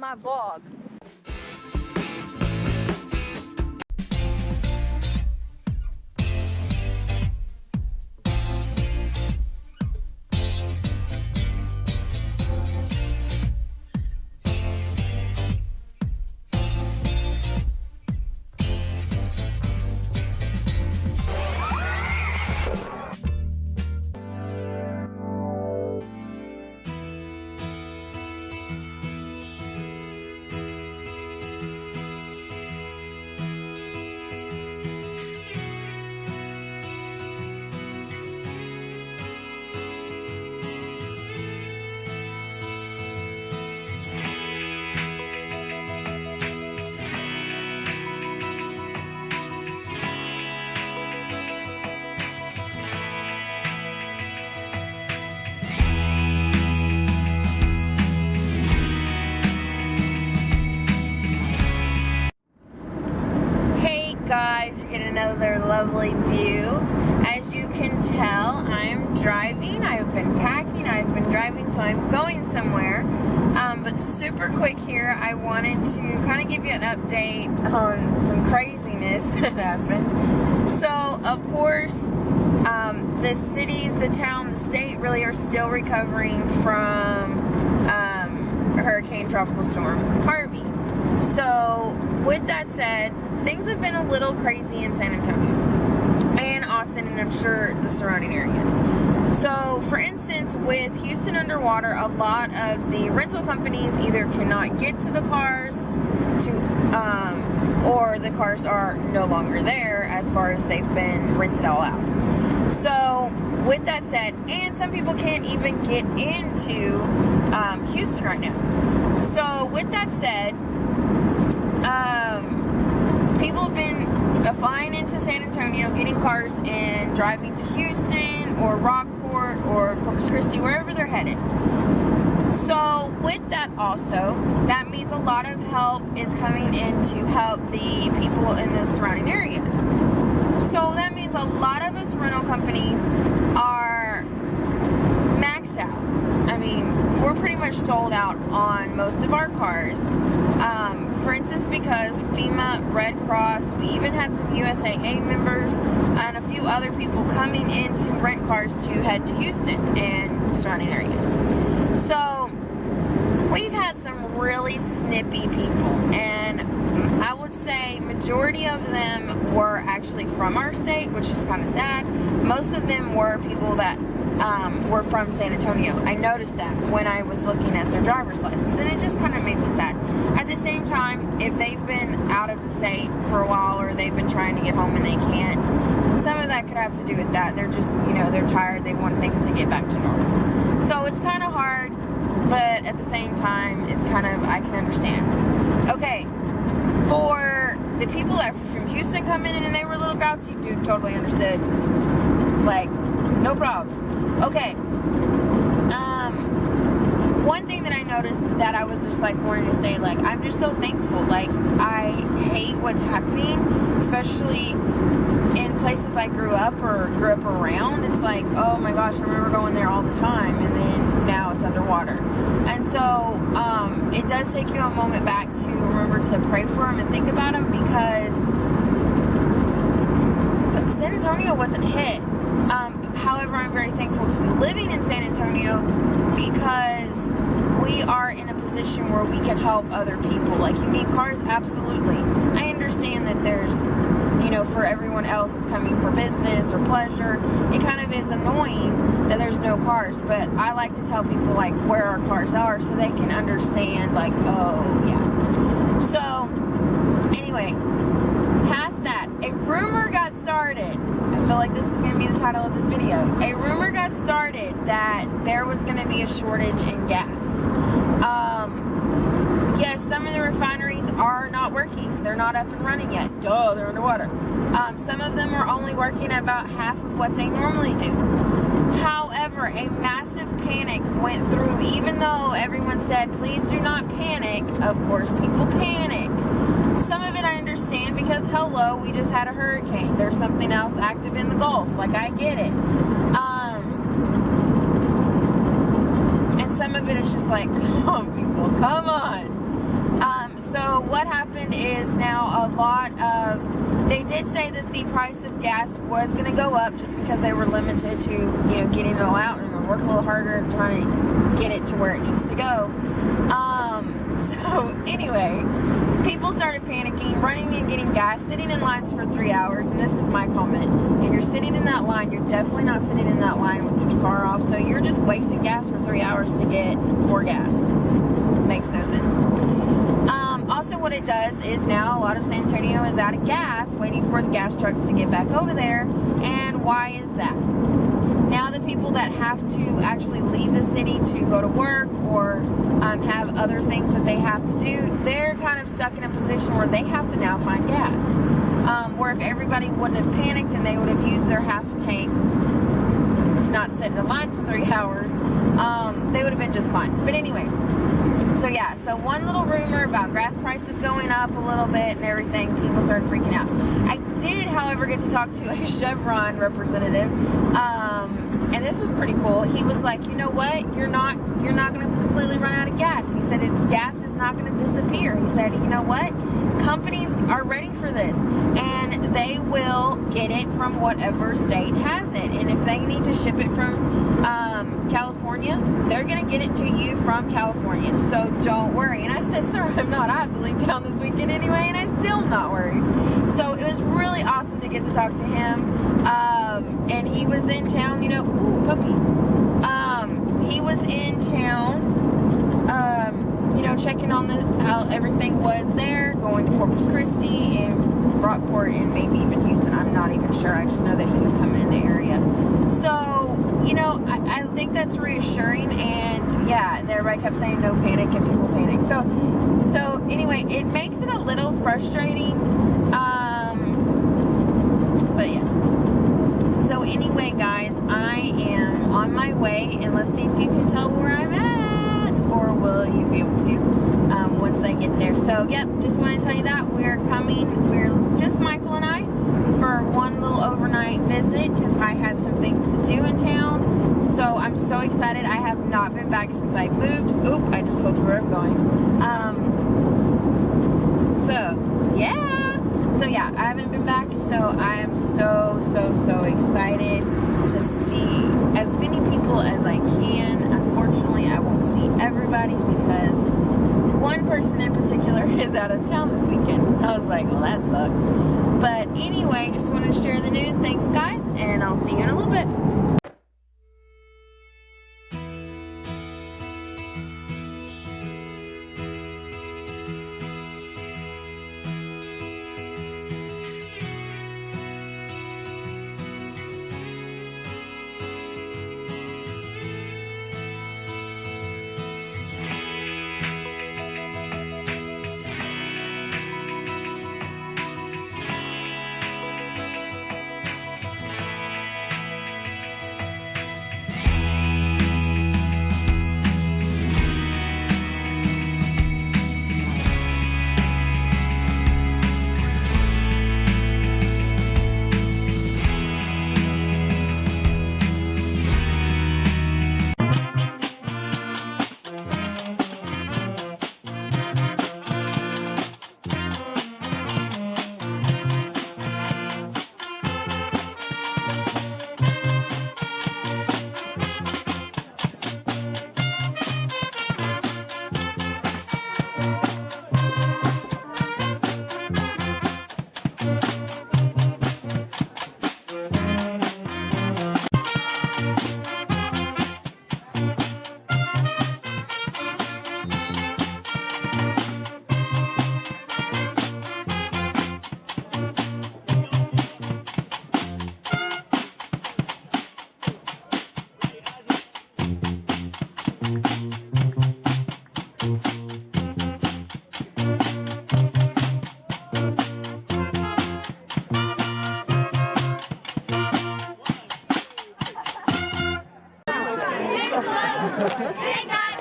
my vlog. Guys, you get another lovely view. As you can tell, I'm driving. I've been packing, I've been driving, so I'm going somewhere. But super quick here, I wanted to kind of give you an update on some craziness that happened. So, of course, the cities, the town, the state really are still recovering from Hurricane Tropical Storm Harvey. So, with that said, things have been a little crazy in San Antonio and Austin, and I'm sure the surrounding areas. So, for instance, with Houston underwater, a lot of the rental companies either cannot get to the cars or the cars are no longer there as far as they've been rented all out. So, with that said, and some people can't even get into Houston right now. So, with that said, people have been flying into San Antonio, getting cars and driving to Houston or Rockport or Corpus Christi, wherever they're headed. So with that also, that means a lot of help is coming in to help the people in the surrounding areas. So that means a lot of us rental companies are maxed out. I mean, we're pretty much sold out on most of our cars. For instance, because FEMA, Red Cross, we even had some USAA members and a few other people coming in to rent cars to head to Houston and surrounding areas. So we've had some really snippy people, and I would say majority of them were actually from our state, which is kind of sad. Most of them were people that were from San Antonio. I noticed that when I was looking at their driver's license, and it just kind of made me sad. At the same time, if they've been out of the state for a while, or they've been trying to get home and they can't, some of that could have to do with that. They're just, they're tired, they want things to get back to normal. So it's kind of hard, but at the same time, it's kind of, I can understand. Okay, for the people that were from Houston come in and they were a little grouchy, dude, totally understood. Like, no problems. Okay. One thing that I noticed that I was just like wanting to say, like, I'm just so thankful. Like, I hate what's happening, especially in places I grew up around. It's like, oh my gosh, I remember going there all the time, and then now it's underwater. And so it does take you a moment back to remember to pray for them and think about them, because San Antonio wasn't hit. However, I'm very thankful to be living in San Antonio, because we are in a position where we can help other people. Like, you need cars, absolutely. I understand that there's, for everyone else it's coming for business or pleasure. It kind of is annoying that there's no cars, but I like to tell people, like, where our cars are so they can understand, like, oh, yeah. So, anyway, past that, a rumor got started. I feel like this is going to be the title of this video. A rumor got started that there was going to be a shortage in gas. Yes, some of the refineries are not working. They're not up and running yet. Duh, they're underwater. Some of them are only working about half of what they normally do. However, a massive panic went through. Even though everyone said, please do not panic, of course people panic. Some of it I understand, because hello, we just had a hurricane. There's something else active in the Gulf. Like, I get it. And some of it is just like, come on, people, come on. so what happened is now a lot of, they did say that the price of gas was going to go up just because they were limited to, you know, getting it all out and work a little harder trying to get it to where it needs to go. So anyway, people started panicking, running and getting gas, sitting in lines for 3 hours, and this is my comment. If you're sitting in that line, you're definitely not sitting in that line with your car off, so you're just wasting gas for 3 hours to get more gas. Makes no sense. Also, what it does is now a lot of San Antonio is out of gas, waiting for the gas trucks to get back over there. And why is that? Now the people that have to actually leave the city to go to work or have other things that they have to do, they're kind of stuck in a position where they have to now find gas. Where if everybody wouldn't have panicked and they would have used their half tank to not sit in the line for 3 hours, they would have been just fine. But anyway, so yeah, so one little rumor about gas prices going up a little bit and everything, people started freaking out. I did, however, get to talk to a Chevron representative, and this was pretty cool. He was like, you know what, you're not going to completely run out of gas. He said his gas is not going to disappear. He said, you know what, companies are ready for this, and they will get it from whatever state has it. And if they need to ship it from California, they're going to get it to you from California. So don't worry. And I said, sir, I'm not. I have to leave town this weekend anyway, and I'm still not worried. So it was really awesome to get to talk to him. And he was in town, you know, ooh, puppy. He was in town, you know, checking on how everything was there, going to Corpus Christi and Rockport and maybe even Houston. I'm not even sure. I just know that he was coming in the area. So, you know, I think that's reassuring, and yeah, everybody kept saying no panic, and people panic. So anyway, it makes it a little frustrating, but yeah. So anyway, guys, I am on my way, and let's see if you can tell where I'm at, or will you be able to once I get there. So, yep, just want to tell you that we're just Michael and I, for one little overnight visit, because I had some things to do in town. So I'm so excited. I have not been back since I moved. Oop, I just told you where I'm going. So yeah, I haven't been back, so I am so excited to see as many people as I can. Unfortunately, I won't see everybody because one person in particular is out of town this weekend. I was like, well, that sucks. But anyway, just wanted to share the news. Thanks, guys, and I'll see you in a little bit. Hey guys,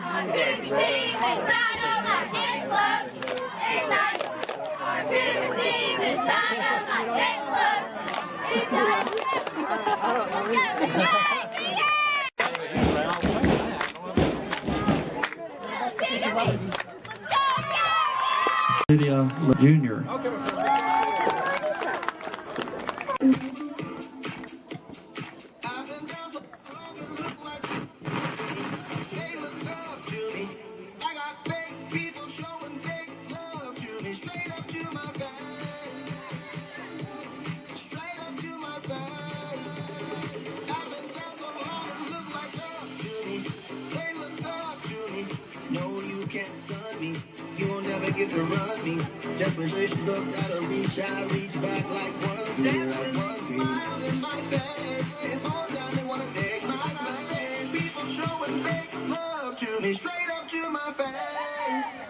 our beauty team is not on my dance club. Hey guys, our beauty team is not on my dance club. Hey guys, let's go, Lydia Jr. No, you can't sun me. You'll never get to run me. Just when she looked out of reach, I reach back like one. Destiny smiled in my face. It's more time they wanna take my life. People showing fake love to me, straight up to my face.